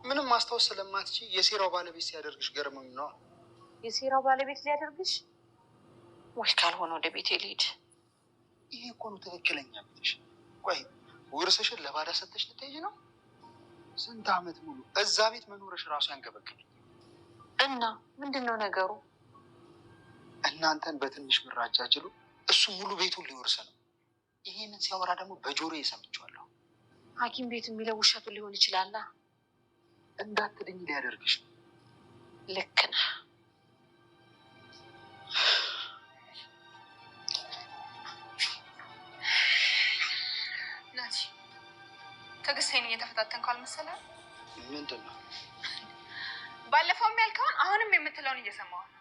ምንም ማስታወስ ስለማትች የሴራው ባለቤት ሲያደርግሽ ገርመኝ ነው። የሴራው ባለቤት ሊያደርግሽ? ወይ ካልሆነ ወደ ቤቴ ልሂድ። ይሄ እኮ ነው ትክክለኛ ቤትሽ። ቆይ ውርስሽን ለባዳ ሰጥተሽ ልትሄጂ ነው? ስንት ዓመት ሙሉ እዛ ቤት መኖርሽ ራሱ ያንገበግብ እና ምንድነው ነገሩ? እናንተን በትንሽ ብር አጃጅሎ እሱ ሙሉ ቤቱን ሊወርስ ነው። ይሄንን ሲያወራ ደግሞ በጆሮዬ ሰምቼዋለሁ። ሐኪም ቤት የሚለው ውሸቱን ሊሆን ይችላል። እንዳትድኝ ሊያደርግሽ ነው። ልክ ነህ። ናቲ ትዕግስቴን እየተፈታተንኩ አልመሰለህም? ምንድን ነው? ባለፈውም ያልከውን አሁንም የምትለውን እየሰማሁ ነው።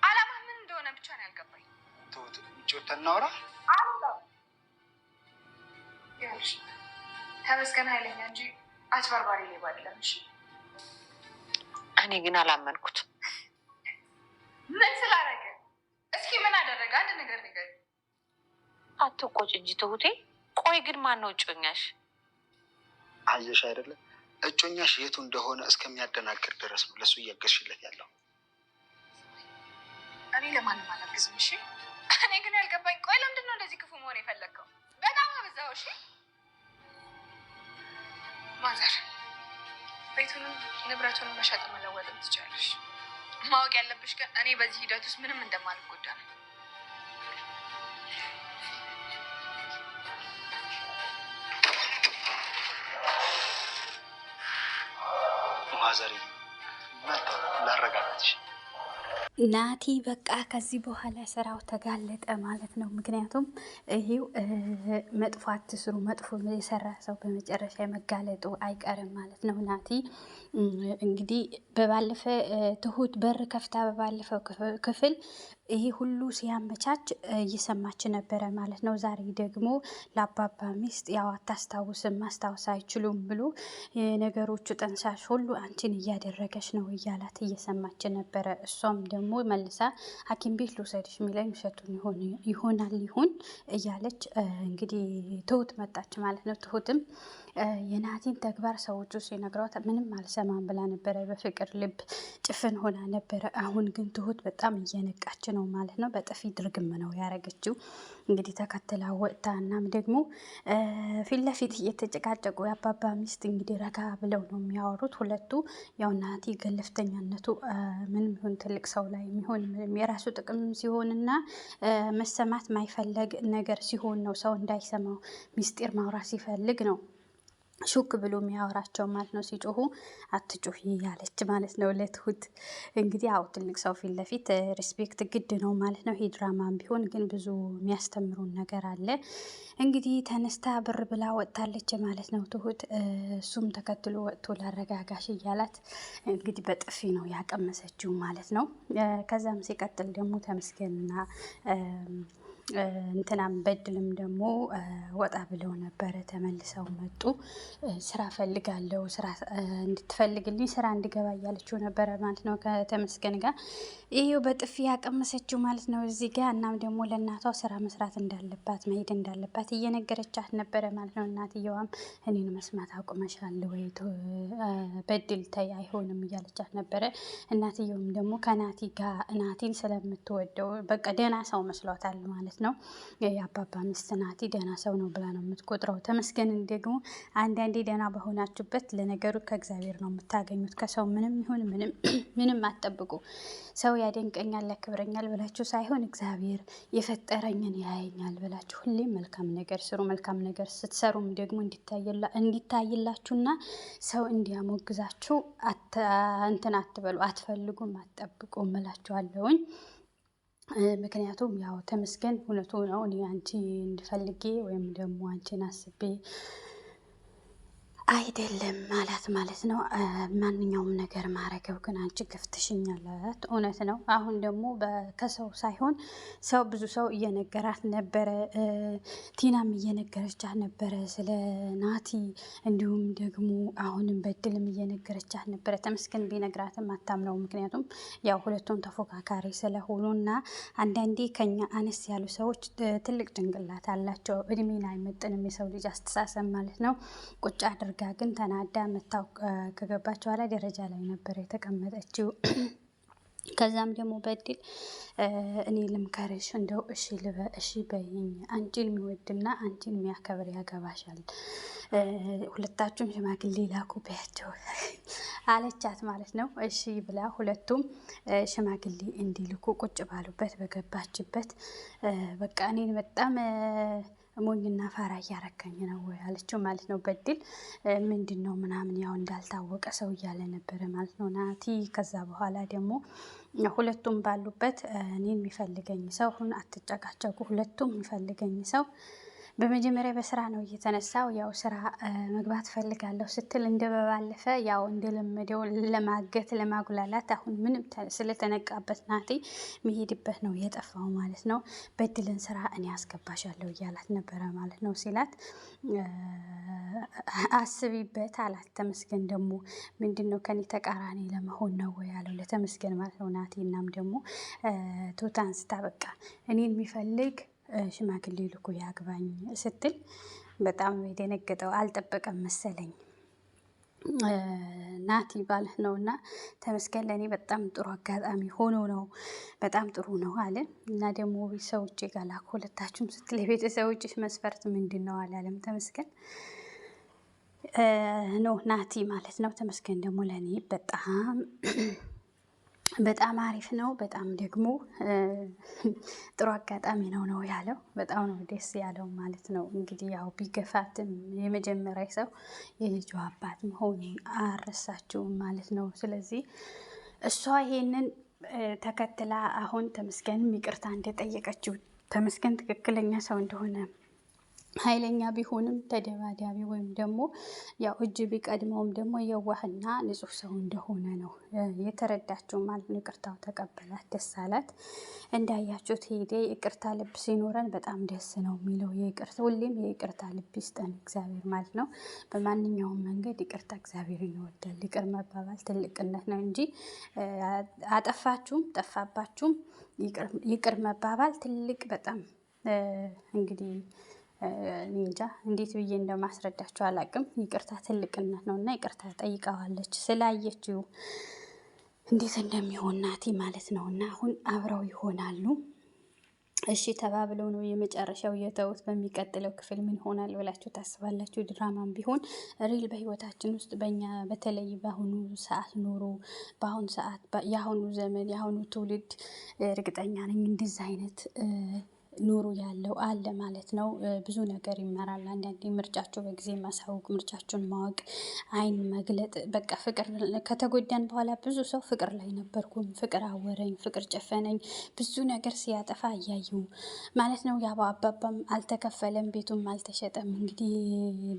አላማ ምን እንደሆነ ብቻ ነው ያልገባኝ። ተውት፣ ውጭ ወጥተን እናውራ። ይኸውልሽ ተመስገን ኃይለኛ እንጂ አጭበርባሪ ሌባ አይደለም። እሺ እኔ ግን አላመንኩት። ምን ስላደረገ? እስኪ ምን አደረገ? አንድ ነገር ንገሪኝ። አትቆጭ እንጂ ትሁቴ። ቆይ ግን ማን ነው እጮኛሽ? አየሽ አይደለም እጮኛሽ የቱ እንደሆነ እስከሚያደናግር ድረስ ነው ለሱ እያገዝሽለት ያለው። እኔ ለማንም አላግዝም። እሺ እኔ ግን ያልገባኝ ቆይ ለምንድን ነው እንደዚህ ክፉ መሆን የፈለግከው? በጣም አበዛው። እሺ ማዘር ቤቱንም ንብረቱንም መሸጥ መለወጥም ትችላለሽ። ማወቅ ያለብሽ ግን እኔ በዚህ ሂደት ውስጥ ምንም እንደማልጎዳ ነው። ማዘር መጣ ላረጋጋትሽ። ናቲ በቃ ከዚህ በኋላ ስራው ተጋለጠ ማለት ነው። ምክንያቱም ይሄው መጥፎ አትስሩ፣ መጥፎ የሰራ ሰው በመጨረሻ መጋለጡ አይቀርም ማለት ነው። ናቲ እንግዲህ በባለፈ ትሁት በር ከፍታ በባለፈው ክፍል ይሄ ሁሉ ሲያመቻች እየሰማች ነበረ ማለት ነው። ዛሬ ደግሞ ለአባባ ሚስት ያው አታስታውስም ማስታወስ አይችሉም ብሎ የነገሮቹ ጠንሳሽ ሁሉ አንቺን እያደረገች ነው እያላት እየሰማች ነበረ። እሷም ደግሞ መልሳ ሐኪም ቤት ልውሰድሽ የሚለኝ ውሸቱን ይሆናል ይሁን እያለች እንግዲህ ትሁት መጣች ማለት ነው። ትሁትም የናቲን ተግባር ሰዎቹ ሲነግሯት ምንም አልሰማም ብላ ነበረ። በፍቅር ልብ ጭፍን ሆና ነበረ። አሁን ግን ትሁት በጣም እየነቃች ነው ማለት ነው። በጥፊ ድርግም ነው ያረገችው። እንግዲህ ተከትላ ወጥታ እናም ደግሞ ፊት ለፊት እየተጨቃጨቁ የአባባ ሚስት እንግዲህ ረጋ ብለው ነው የሚያወሩት ሁለቱ። ያው ናቲ ገለፍተኛነቱ ምንም ይሁን ትልቅ ሰው ላይ የሚሆን ምንም የራሱ ጥቅም ሲሆንና መሰማት ማይፈለግ ነገር ሲሆን ነው ሰው እንዳይሰማው ሚስጢር ማውራት ሲፈልግ ነው ሹክ ብሎ የሚያወራቸው ማለት ነው። ሲጮሁ አትጮሂ ያለች ማለት ነው ለትሁት። እንግዲህ አው ትልቅ ሰው ፊት ለፊት ሪስፔክት ግድ ነው ማለት ነው። ይሄ ድራማም ቢሆን ግን ብዙ የሚያስተምሩን ነገር አለ። እንግዲህ ተነስታ ብር ብላ ወጥታለች ማለት ነው ትሁት። እሱም ተከትሎ ወጥቶ ላረጋጋሽ እያላት እንግዲህ በጥፊ ነው ያቀመሰችው ማለት ነው። ከዛም ሲቀጥል ደግሞ ተመስገንና እንትናም በድልም ደግሞ ወጣ ብለው ነበረ። ተመልሰው መጡ። ስራ ፈልጋለሁ፣ ስራ እንድትፈልግልኝ ስራ እንድገባ እያለችው ነበረ ማለት ነው ከተመስገን ጋር። ይሄው በጥፊ ያቀመሰችው ማለት ነው እዚህ ጋር። እናም ደግሞ ለእናቷ ስራ መስራት እንዳለባት መሄድ እንዳለባት እየነገረቻት ነበረ ማለት ነው። እናትየዋም እኔን መስማት አቁመሻል ወይ በድል ተይ አይሆንም እያለቻት ነበረ። እናትየውም ደግሞ ከናቲ ጋር ናቲን ስለምትወደው በቃ ደህና ሰው መስሏታል ማለት ነው። የአባባ ሚስት ናቲ ደህና ሰው ነው ብላ ነው የምትቆጥረው። ተመስገንን ደግሞ አንዳንዴ ደህና በሆናችሁበት ለነገሩ ከእግዚአብሔር ነው የምታገኙት። ከሰው ምንም ይሁን ምንም አትጠብቁ። ሰው ያደንቀኛል ያክብረኛል ብላችሁ ሳይሆን እግዚአብሔር የፈጠረኝን ያየኛል ብላችሁ ሁሌም መልካም ነገር ስሩ። መልካም ነገር ስትሰሩም ደግሞ እንዲታይላችሁና ሰው እንዲያሞግዛችሁ እንትን አትበሉ፣ አትፈልጉም፣ አትጠብቁም እላችኋለሁኝ። ምክንያቱም ያው ተመስገን እውነቱ ነው። እኔ አንቺ እንድፈልጌ ወይም ደግሞ አንቺን አስቤ አይደለም ማለት ነው። ማንኛውም ነገር ማረገው ግን አንቺ ገፍትሽኛል አላት። እውነት ነው። አሁን ደግሞ ከሰው ሳይሆን ሰው ብዙ ሰው እየነገራት ነበረ። ቲናም እየነገረቻት ነበረ ስለ ናቲ፣ እንዲሁም ደግሞ አሁንም በድልም እየነገረቻት ነበረ። ተመስገን ቢነግራትም አታምነው። ምክንያቱም ያው ሁለቱም ተፎካካሪ ስለሆኑ እና አንዳንዴ ከኛ አነስ ያሉ ሰዎች ትልቅ ጭንቅላት አላቸው። እድሜን አይመጥንም የሰው ልጅ አስተሳሰብ ማለት ነው። ቁጭ አድርገው አድርጋ ግን ተናዳ መታው ከገባች በኋላ ደረጃ ላይ ነበር የተቀመጠችው። ከዛም ደግሞ በድል እኔ ልምከርሽ እንደው እሺ በይኝ፣ አንቺን የሚወድና አንቺን የሚያከብር ያገባሻል፣ ሁለታችሁም ሽማግሌ ላኩ በያቸው አለቻት ማለት ነው። እሺ ብላ ሁለቱም ሽማግሌ እንዲልኩ ቁጭ ባሉበት በገባችበት በቃ እኔን በጣም ሞኝና ፋራ እያረከኝ ነው አለችው ማለት ነው። በድል ምንድን ነው ምናምን ያው እንዳልታወቀ ሰው እያለ ነበረ ማለት ነው ናቲ። ከዛ በኋላ ደግሞ ሁለቱም ባሉበት እኔን የሚፈልገኝ ሰው ሁን፣ አትጨቃጨቁ፣ ሁለቱም የሚፈልገኝ ሰው በመጀመሪያ በስራ ነው እየተነሳው ያው ስራ መግባት ፈልጋለሁ ስትል እንደበባለፈ ያው እንደለመደው ለማገት ለማጉላላት አሁን ምንም ስለተነቃበት ናቲ የሚሄድበት ነው የጠፋው ማለት ነው። በድልን ስራ እኔ አስገባሻለሁ እያላት ነበረ ማለት ነው። ሲላት አስቢበት አላት። ተመስገን ደግሞ ምንድን ነው ከኔ ተቃራኒ ለመሆን ነው ያለው ለተመስገን ማለት ነው ናቲ። እናም ደግሞ ቱታ አንስታ በቃ እኔን የሚፈልግ ሽማግሌ ልኩ ያግባኝ ስትል በጣም የደነገጠው አልጠበቀም መሰለኝ ናቲ ማለት ነው። እና ተመስገን ለእኔ በጣም ጥሩ አጋጣሚ ሆኖ ነው በጣም ጥሩ ነው አለ። እና ደግሞ ቤተሰቦቼ ጋር ላኩ ሁለታችሁም ስትል የቤተሰቦችሽ መስፈርት ምንድን ነው አላለም ተመስገን ነው ናቲ ማለት ነው። ተመስገን ደግሞ ለእኔ በጣም አሪፍ ነው፣ በጣም ደግሞ ጥሩ አጋጣሚ ነው ያለው። በጣም ነው ደስ ያለው ማለት ነው። እንግዲህ ያው ቢገፋትም የመጀመሪያ ሰው የልጇ አባት መሆኑን አልረሳችውም ማለት ነው። ስለዚህ እሷ ይሄንን ተከትላ አሁን ተመስገንም ይቅርታ እንደጠየቀችው ተመስገን ትክክለኛ ሰው እንደሆነ ኃይለኛ ቢሆንም ተደባዳቢ ወይም ደግሞ ያው እጅ ቢቀድመውም ደግሞ የዋህና ንጹሕ ሰው እንደሆነ ነው የተረዳችው ማለት ነው። ይቅርታው ተቀበላት፣ ደስ አላት። እንዳያችሁት ሄደ። ይቅርታ ልብ ሲኖረን በጣም ደስ ነው የሚለው። ሁሌም የይቅርታ ልብ ይስጠን እግዚአብሔር ማለት ነው። በማንኛውም መንገድ ይቅርታ እግዚአብሔርን ይወዳል። ይቅር መባባል ትልቅነት ነው እንጂ አጠፋችሁም ጠፋባችሁም ይቅር መባባል ትልቅ በጣም እንግዲህ እንጃ እንዴት ብዬ እንደማስረዳቸው አላቅም። ይቅርታ ትልቅነት ነው እና ይቅርታ ጠይቀዋለች ስላየችው እንዴት እንደሚሆን ናቲ ማለት ነው። እና አሁን አብረው ይሆናሉ። እሺ ተባብለው ነው የመጨረሻው የተውት። በሚቀጥለው ክፍል ምን ይሆናል ብላችሁ ታስባላችሁ? ድራማም ቢሆን ሪል በህይወታችን ውስጥ በእኛ በተለይ በአሁኑ ሰዓት ኑሮ በአሁኑ ሰዓት የአሁኑ ዘመን የአሁኑ ትውልድ እርግጠኛ ነኝ እንደዚህ አይነት ኑሮ ያለው አለ ማለት ነው። ብዙ ነገር ይመራል። አንዳንዴ ምርጫቸው በጊዜ ማሳወቅ፣ ምርጫቸውን ማወቅ፣ አይን መግለጥ። በቃ ፍቅር ከተጎዳን በኋላ ብዙ ሰው ፍቅር ላይ ነበርኩኝ፣ ፍቅር አወረኝ፣ ፍቅር ጨፈነኝ፣ ብዙ ነገር ሲያጠፋ እያዩ ማለት ነው። ያው አባባም አልተከፈለም፣ ቤቱም አልተሸጠም። እንግዲህ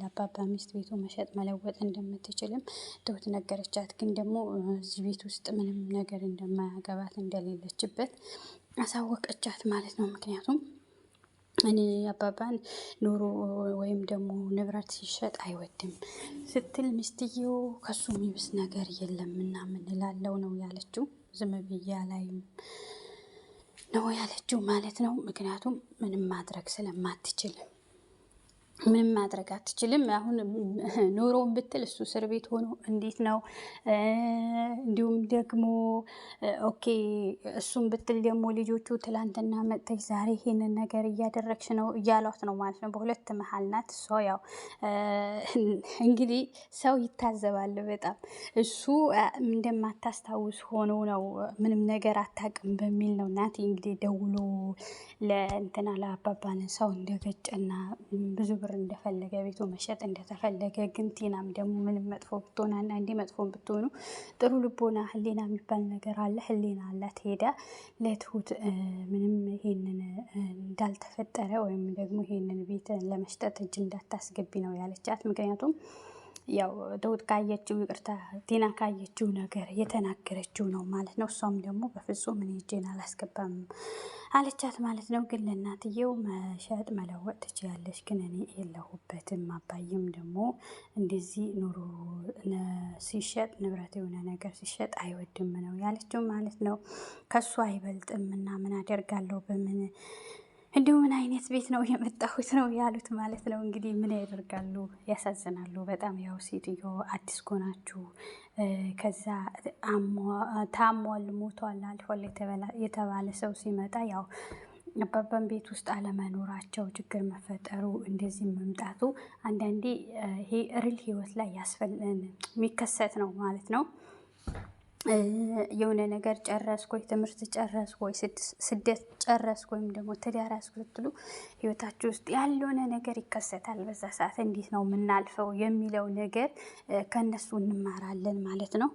ለአባባ ሚስት ቤቱ መሸጥ መለወጥ እንደምትችልም ትሁት ነገረቻት። ግን ደግሞ እዚህ ቤት ውስጥ ምንም ነገር እንደማያገባት እንደሌለችበት አሳወቀቻት ማለት ነው። ምክንያቱም እኔ አባባን ኑሮ ወይም ደግሞ ንብረት ሲሸጥ አይወድም ስትል ሚስትየው ከሱ የሚብስ ነገር የለም እና ምን እላለው ነው ያለችው። ዝም ብዬ አላይም ነው ያለችው ማለት ነው። ምክንያቱም ምንም ማድረግ ስለማትችል ምንም ማድረግ አትችልም። አሁን ኑሮውን ብትል እሱ እስር ቤት ሆኖ እንዴት ነው? እንዲሁም ደግሞ ኦኬ እሱም ብትል ደግሞ ልጆቹ ትላንትና መጥተሽ ዛሬ ይሄንን ነገር እያደረግሽ ነው እያሏት ነው ማለት ነው። በሁለት መሀል ናት እሷ። ያው እንግዲህ ሰው ይታዘባል በጣም እሱ እንደማታስታውስ ሆኖ ነው ምንም ነገር አታውቅም በሚል ነው ናቲ እንግዲህ ደውሎ ለእንትና ለአባባን ሰው እንደገጨና ብዙ ብር እንደፈለገ ቤቱ መሸጥ እንደተፈለገ። ግን ቲናም ደግሞ ምንም መጥፎ ብትሆን አንዳንዴ መጥፎን ብትሆኑ ጥሩ ልቦና ህሊና የሚባል ነገር አለ። ህሊና አላት። ሄዳ ለትሁት ምንም ይሄንን እንዳልተፈጠረ ወይም ደግሞ ይሄንን ቤት ለመሽጠት እጅ እንዳታስገቢ ነው ያለቻት። ምክንያቱም ያው ትሁት ካየችው ይቅርታ ቲና ካየችው ነገር የተናገረችው ነው ማለት ነው። እሷም ደግሞ በፍጹም እኔ እጄን አላስገባም አለቻት ማለት ነው። ግን ለእናትየው መሸጥ መለወጥ ትችያለሽ፣ ግን እኔ የለሁበትም። አባዬም ደግሞ እንደዚህ ኑሮ ሲሸጥ ንብረት የሆነ ነገር ሲሸጥ አይወድም ነው ያለችው ማለት ነው። ከሱ አይበልጥም እና ምን አደርጋለሁ በምን እንዲሁ ምን አይነት ቤት ነው የመጣሁት ነው ያሉት ማለት ነው። እንግዲህ ምን ያደርጋሉ፣ ያሳዝናሉ በጣም ያው ሴትዮ አዲስ ኮናችሁ ከዛ ታሟል፣ ሞቷል፣ አልፏል የተባለ ሰው ሲመጣ ያው አባባን ቤት ውስጥ አለመኖራቸው ችግር መፈጠሩ እንደዚህ መምጣቱ አንዳንዴ ይሄ ሪል ህይወት ላይ የሚከሰት ነው ማለት ነው። የሆነ ነገር ጨረስኩ ወይ ትምህርት ጨረስኩ ወይ ስደት ጨረስኩ ወይም ደግሞ ትዳር ያዝኩ ስትሉ ህይወታችሁ ውስጥ ያልሆነ ነገር ይከሰታል። በዛ ሰዓት እንዴት ነው የምናልፈው የሚለው ነገር ከነሱ እንማራለን ማለት ነው።